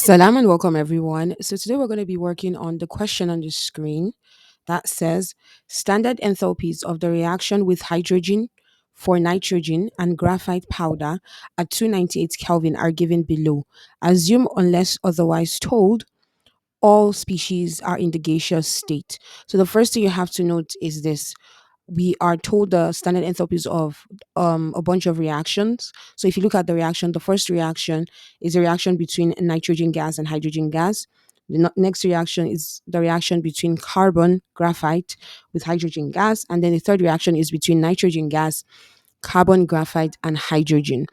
Salam and welcome everyone. So today we're going to be working on the question on the screen that says standard enthalpies of the reaction with hydrogen for nitrogen and graphite powder at 298 Kelvin are given below. Assume unless otherwise told all species are in the gaseous state. So the first thing you have to note is this: we are told the standard enthalpies of a bunch of reactions. So if you look at the reaction, the first reaction is a reaction between nitrogen gas and hydrogen gas. The next reaction is the reaction between carbon graphite with hydrogen gas, and then the third reaction is between nitrogen gas, carbon graphite, and hydrogen.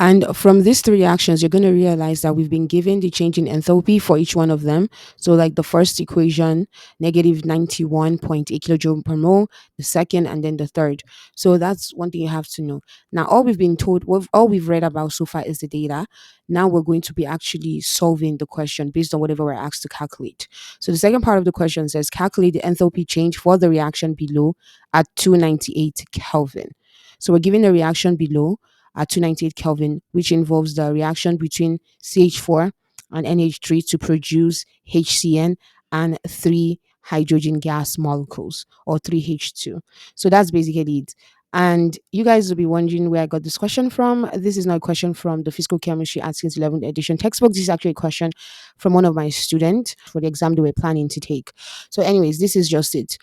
And from these three reactions, you're going to realize that we've been given the change in enthalpy for each one of them. So, like the first equation, negative 91.8 kilojoule per mole, the second, and then the third. So, that's one thing you have to know. Now, all we've been told, all we've read about so far is the data. Now, we're going to be actually solving the question based on whatever we're asked to calculate. So, the second part of the question says calculate the enthalpy change for the reaction below at 298 Kelvin. So, we're given the reaction below at 298 Kelvin, which involves the reaction between CH4 and NH3 to produce HCN and three hydrogen gas molecules or 3H2. So that's basically it. And you guys will be wondering where I got this question from. This is not a question from the Physical Chemistry at Skills 11th edition textbook. This is actually a question from one of my students for the exam they were planning to take. So, anyways, this is just it.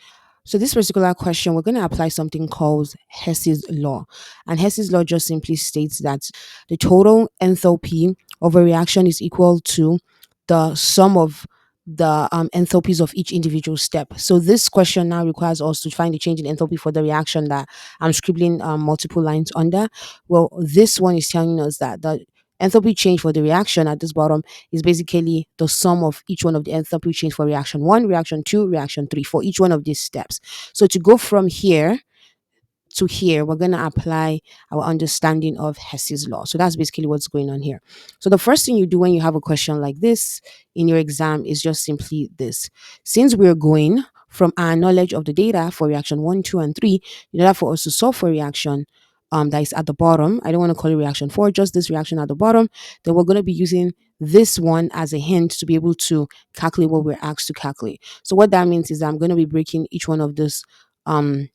So, this particular question, we're going to apply something called Hess's law. And Hess's law just simply states that the total enthalpy of a reaction is equal to the sum of the enthalpies of each individual step. So this question now requires us to find the change in enthalpy for the reaction that I'm scribbling multiple lines under. Well, this one is telling us that the enthalpy change for the reaction at this bottom is basically the sum of each one of the enthalpy change for reaction 1, reaction 2, reaction 3 for each one of these steps. So to go from here to here, we're going to apply our understanding of Hess's law. So that's basically what's going on here. So the first thing you do when you have a question like this in your exam is just simply this. Since we're going from our knowledge of the data for reaction 1, 2, and 3, in order for us to solve for reaction that is at the bottom, I don't want to call it reaction 4, just this reaction at the bottom, then we're going to be using this one as a hint to be able to calculate what we're asked to calculate. So what that means is that I'm going to be breaking each one of this um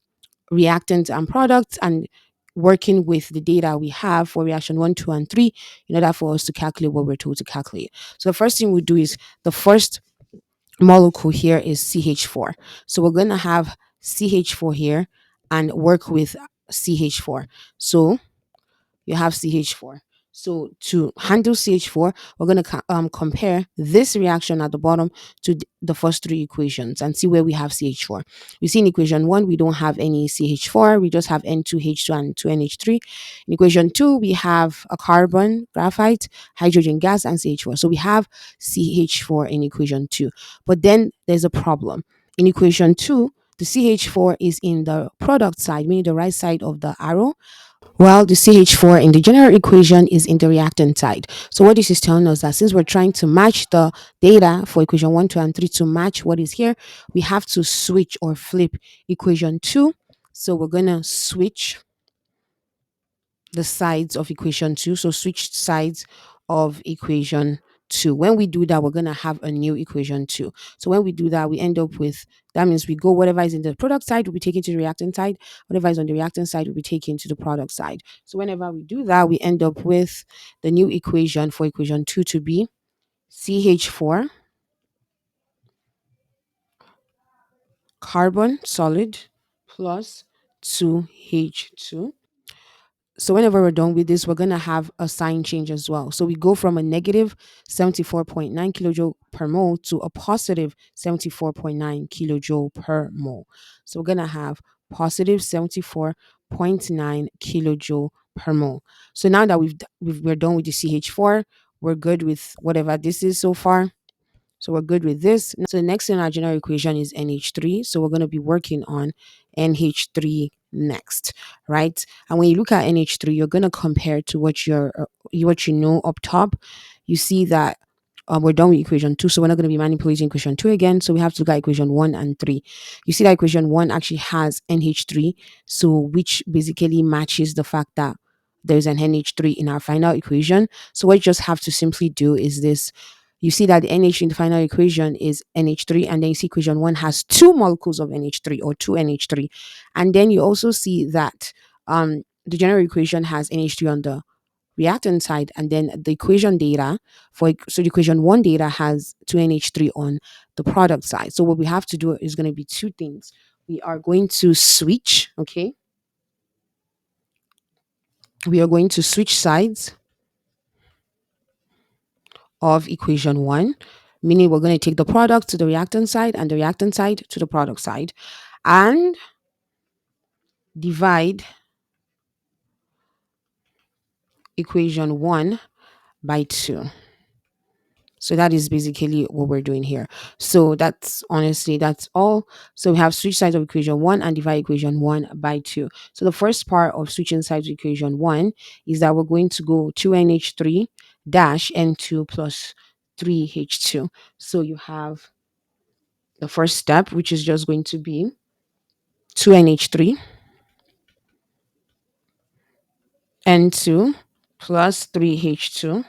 reactants and products and working with the data we have for reaction 1, 2, and 3 in order for us to calculate what we're told to calculate. So the first thing we do is the first molecule here is CH4. So we're going to have CH4 here and work with CH4. So you have CH4. So to handle CH4, we're going to compare this reaction at the bottom to the first three equations and see where we have CH4. You see in equation 1, we don't have any CH4. We just have N2H2 and 2NH3. In equation 2, we have a carbon, graphite, hydrogen gas, and CH4. So we have CH4 in equation 2. But then there's a problem. In equation 2, the CH4 is in the product side, meaning the right side of the arrow, while the CH4 in the general equation is in the reactant side. So what this is telling us that since we're trying to match the data for equation 1, 2, and 3 to match what is here, we have to switch or flip equation 2. So we're going to switch the sides of equation 2. So switch sides of equation 2. When we do that, we're going to have a new equation 2. So when we do that, we end up with, that means we go whatever is in the product side will be taken to the reactant side, whatever is on the reactant side will be taken to the product side. So whenever we do that, we end up with the new equation for equation 2 to be CH4 carbon solid plus 2H2. So whenever we're done with this, we're going to have a sign change as well. So we go from a negative 74.9 kilojoule per mole to a positive 74.9 kilojoule per mole. So we're going to have positive 74.9 kilojoule per mole. So now that we're done with the CH4, we're good with whatever this is so far. So we're good with this. So the next in our general equation is NH3. So we're going to be working on NH3 next, right? And when you look at NH3, you're going to compare to what you know up top. You see that we're done with equation 2, so we're not going to be manipulating equation 2 again. So we have to look at equation 1 and 3. You see that equation 1 actually has NH3, so which basically matches the fact that there's an NH3 in our final equation. So what you just have to simply do is this: you see that the NH in the final equation is NH3, and then you see equation 1 has two molecules of NH3 or two NH3. And then you also see that the general equation has NH3 on the reactant side, and then the equation data so the equation 1 data has 2NH3 on the product side. So what we have to do is going to be two things. We are going to switch, okay? We are going to switch sides of equation 1, meaning we're going to take the product to the reactant side and the reactant side to the product side, and divide equation 1 by 2. So that is basically what we're doing here. So that's honestly, that's all. So we have switch sides of equation 1 and divide equation 1 by 2. So the first part of switching sides of equation 1 is that we're going to go 2NH3 dash N2 plus 3H2. So you have the first step, which is just going to be 2NH3 N2 plus 3H2,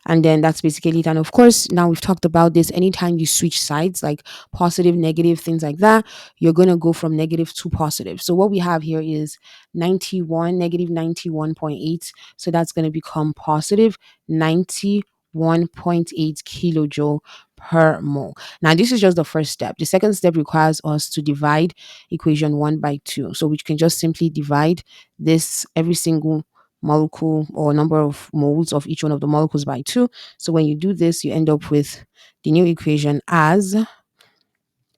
and then that's basically it. And of course, now we've talked about this, anytime you switch sides, like positive, negative, things like that, you're going to go from negative to positive. So what we have here is 91, negative 91.8. So that's going to become positive 91.8 kilojoule per mole. Now, this is just the first step. The second step requires us to divide equation 1 by 2. So we can just simply divide this, every single molecule or number of moles of each one of the molecules, by 2. So when you do this, you end up with the new equation as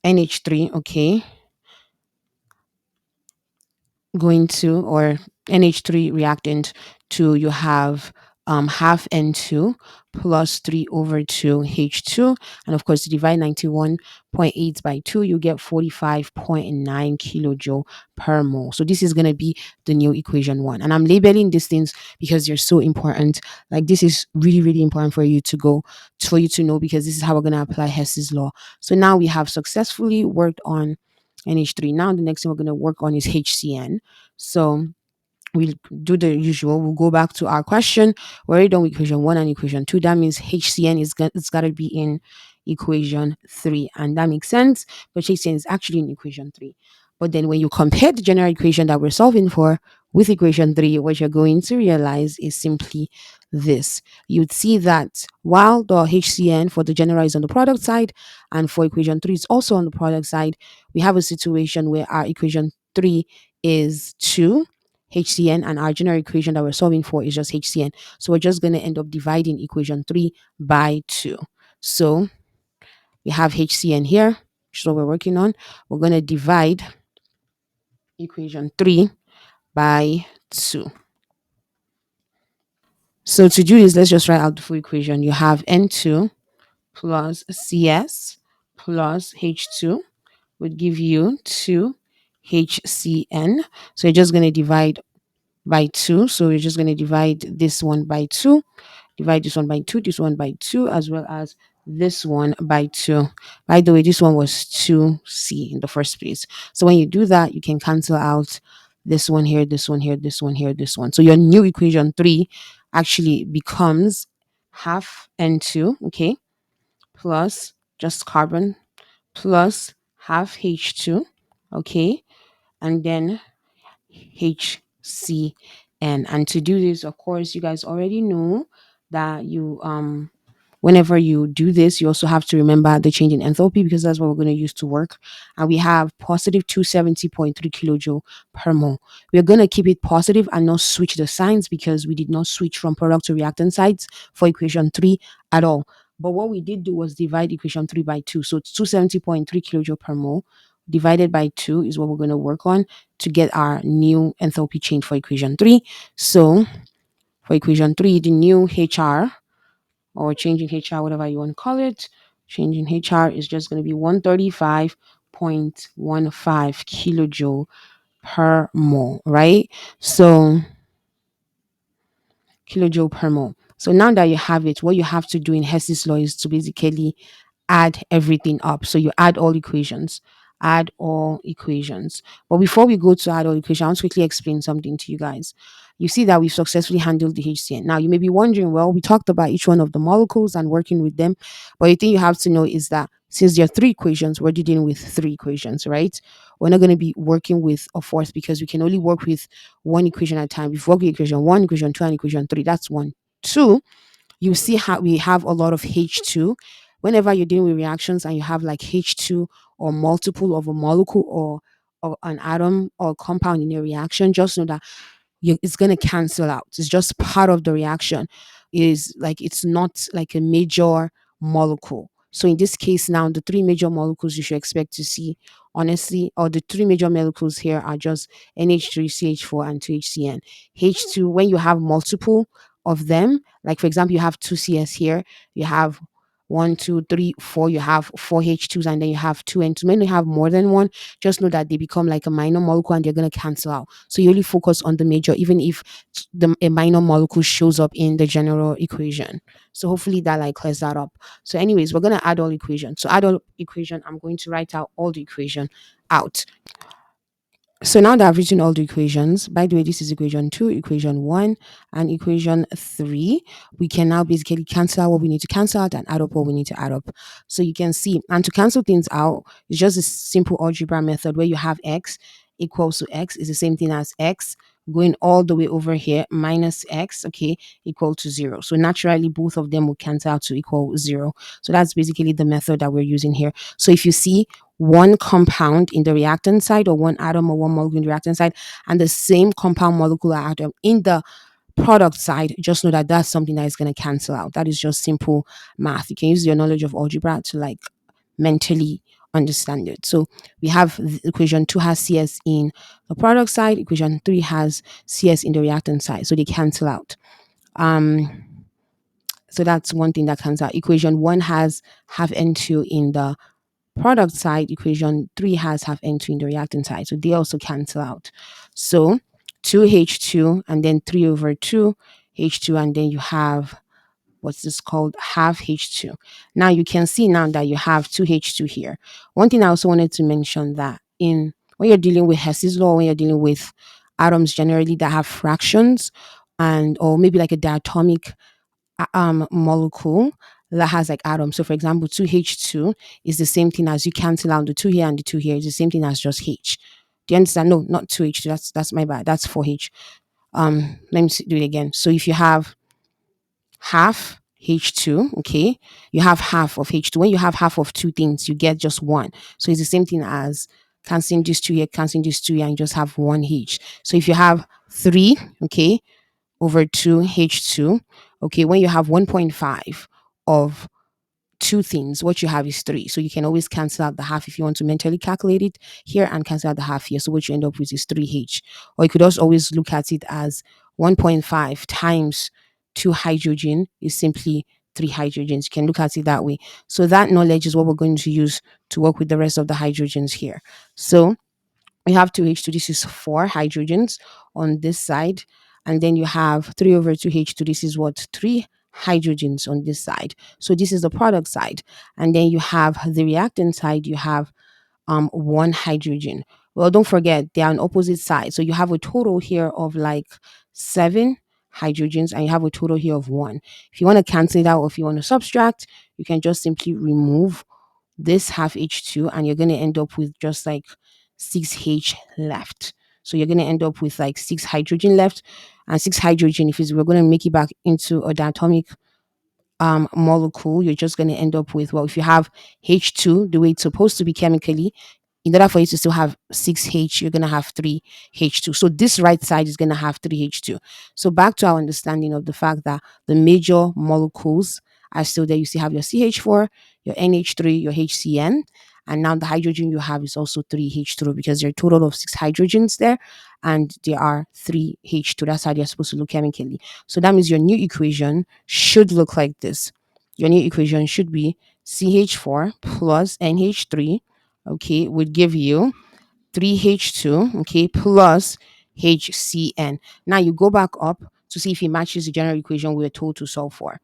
NH3, okay, going to, or NH3 reactant to, you have half N2 plus 3 over 2 H2. And of course, you divide 91.8 by 2, you get 45.9 kilojoule per mole. So this is going to be the new equation 1. And I'm labeling these things because they're so important. Like, this is really, really important for you to know, because this is how we're going to apply Hess's law. So now we have successfully worked on NH3. Now the next thing we're going to work on is HCN. So we'll do the usual. We'll go back to our question. We're already done with equation 1 and equation 2. That means HCN it's got to be in equation 3. And that makes sense, but HCN is actually in equation 3. But then when you compare the general equation that we're solving for with equation 3, what you're going to realize is simply this. You'd see that while the HCN for the general is on the product side, and for equation 3 is also on the product side, we have a situation where our equation 3 is 2 HCN, and our general equation that we're solving for is just HCN. So we're just going to end up dividing equation 3 by 2. So we have HCN here, which is what we're working on. We're going to divide equation 3 by 2. So to do this, let's just write out the full equation. You have N2 plus CS plus H2 would give you 2 HCN. So you're just going to divide by 2. So you're just going to divide this one by 2, divide this one by 2, this one by 2, as well as this one by 2. By the way, this one was 2C in the first place. So when you do that, you can cancel out this one here, this one here, this one here, this one. So your new equation 3 actually becomes half N2, okay, plus just carbon, plus half H2, okay, and then HCN. And to do this, of course, you guys already know that you whenever you do this, you also have to remember the change in enthalpy, because that's what we're going to use to work. And we have positive 270.3 kilojoule per mole. We're going to keep it positive and not switch the signs, because we did not switch from product to reactant sides for equation 3 at all. But what we did do was divide equation 3 by 2. So it's 270.3 kilojoule per mole divided by 2 is what we're going to work on to get our new enthalpy change for equation 3. So for equation 3, the new HR, or changing HR, whatever you want to call it, changing HR is just going to be 135.15 kilojoule per mole, right? So kilojoule per mole. So now that you have it, what you have to do in Hess's law is to basically add everything up. So you add all equations. add all equations. But before we go to add all equations, I want to quickly explain something to you guys. You see that we've successfully handled the HCN. Now, you may be wondering, well, we talked about each one of the molecules and working with them. But the thing you have to know is that since there are three equations, we're dealing with three equations, right? We're not going to be working with a fourth because we can only work with one equation at a time. If we work with equation one, equation two, and equation three, that's one. Two, you see how we have a lot of H2. Whenever you're dealing with reactions and you have like H2 or multiple of a molecule or an atom or compound in a reaction, just know that it's going to cancel out. It's just part of the reaction. Is like it's not like a major molecule. So in this case now, the three major molecules you should expect to see, honestly, or the three major molecules here are just NH3, CH4, and 2HCN. H2, when you have multiple of them, like for example, you have two CS here, you have one, two, three, four, you have four H2s, and then you have two N2. When you have more than one, just know that they become like a minor molecule and they're going to cancel out. So you only focus on the major, even if a minor molecule shows up in the general equation. So hopefully that like clears that up. So anyways, we're going to add all equations. So add all equation, I'm going to write out all the equation out. So now that I've written all the equations, by the way, this is equation 2, equation 1, and equation 3. We can now basically cancel out what we need to cancel out and add up what we need to add up. So you can see, and to cancel things out, it's just a simple algebra method where you have x equals to x is the same thing as x going all the way over here minus x, okay, equal to 0. So naturally, both of them will cancel out to equal 0. So that's basically the method that we're using here. So if you see one compound in the reactant side or one atom or one molecule in the reactant side and the same compound molecular atom in the product side, just know that that's something that is going to cancel out. That is just simple math. You can use your knowledge of algebra to like mentally understand it. So we have equation 2 has CS in the product side, equation 3 has CS in the reactant side, so they cancel out. So that's one thing that cancels out. Equation 1 has half N2 in the product side, equation 3 has half N2 in the reactant side, so they also cancel out. So 2H2 and then 3 over 2 H2, and then you have what's this called, half H2. Now you can see now that you have 2H2 here. One thing I also wanted to mention that in when you're dealing with Hess's law, when you're dealing with atoms generally that have fractions and or maybe like a diatomic molecule that has like atoms. So for example, 2H2 is the same thing as, you cancel out the 2 here and the 2 here, is the same thing as just H. Do you understand? No, not 2H2. That's my bad. That's 4H. Let me do it again. So if you have half H2, okay, you have half of H2. When you have half of two things, you get just one. So it's the same thing as canceling this 2 here, canceling this 2 here, and you just have one H. So if you have 3, okay, over 2H2, okay, when you have 1.5 of two things, what you have is 3. So you can always cancel out the half if you want to mentally calculate it here and cancel out the half here. So what you end up with is 3H. Or you could also always look at it as 1.5 times 2 hydrogen is simply 3 hydrogens. You can look at it that way. So that knowledge is what we're going to use to work with the rest of the hydrogens here. So you have 2H2, this is 4 hydrogens on this side, and then you have 3 over 2H2, this is what, 3 hydrogens on this side. So this is the product side, and then you have the reactant side, you have 1 hydrogen. Well, don't forget they are on opposite sides, so you have a total here of like 7 hydrogens and you have a total here of 1. If you want to cancel it out or if you want to subtract, you can just simply remove this half H2 and you're going to end up with just like 6H left. So you're going to end up with like 6 hydrogen left, and 6 hydrogen, if we're going to make it back into a diatomic molecule, you're just going to end up with, well, if you have H2 the way it's supposed to be chemically, in order for you to still have 6H, you're going to have 3H2. So this right side is going to have 3H2. So back to our understanding of the fact that the major molecules are still there. You still have your CH4, your NH3, your HCN, and now the hydrogen you have is also 3H2 because there are a total of 6 hydrogens there and there are 3H2. That's how they're supposed to look chemically. So that means your new equation should look like this. Your new equation should be CH4 plus NH3, okay, would give you 3H2, okay, plus HCN. Now you go back up to see if it matches the general equation we were told to solve for.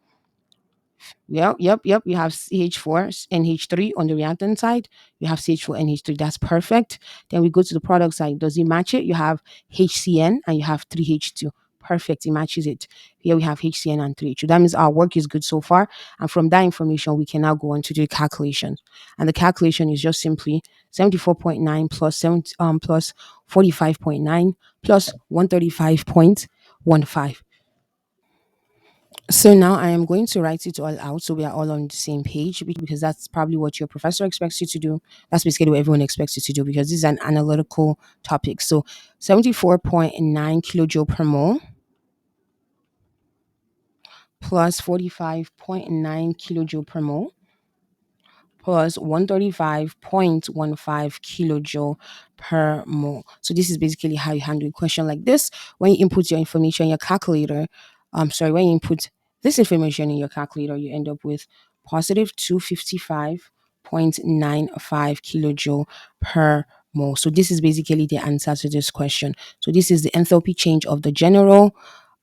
Yep. You have CH4 NH3 on the reactant side. You have CH4 NH3. That's perfect. Then we go to the product side. Does it match it? You have HCN and you have 3H2. Perfect. It matches it. Here we have HCN and 3H2. That means our work is good so far. And from that information, we can now go on to do the calculation. And the calculation is just simply 74.9 plus 45.9 plus 135.15. So now I am going to write it all out so we are all on the same page, because that's probably what your professor expects you to do. That's basically what everyone expects you to do, because this is an analytical topic. So 74.9 kilojoule per mole plus 45.9 kilojoule per mole plus 135.15 kilojoule per mole. So this is basically how you handle a question like this. When you input your information in your calculator, when you input this information in your calculator, you end up with positive 255.95 kilojoule per mole. So this is basically the answer to this question. So this is the enthalpy change of the general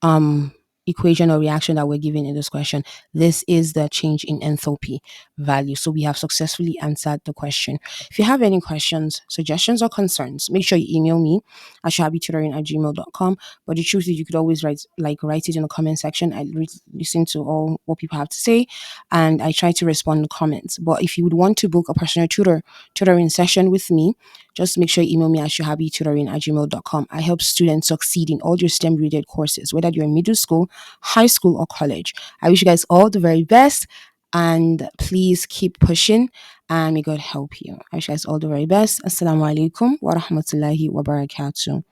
um equation or reaction that we're given in this question. This is the change in enthalpy value. So we have successfully answered the question. If you have any questions, suggestions, or concerns, make sure you email me at shahabitutoring@gmail.com. But the truth is, you could always write it in the comment section. Listen to all what people have to say, and I try to respond to comments. But if you would want to book a personal tutoring session with me, just make sure you email me at shahabitutoring@gmail.com. I help students succeed in all your STEM related courses, whether you're in middle school, high school, or college. I wish you guys all the very best, and please keep pushing, and may God help you. I wish you guys all the very best. Assalamu alaikum wa rahmatullahi wa barakatuh.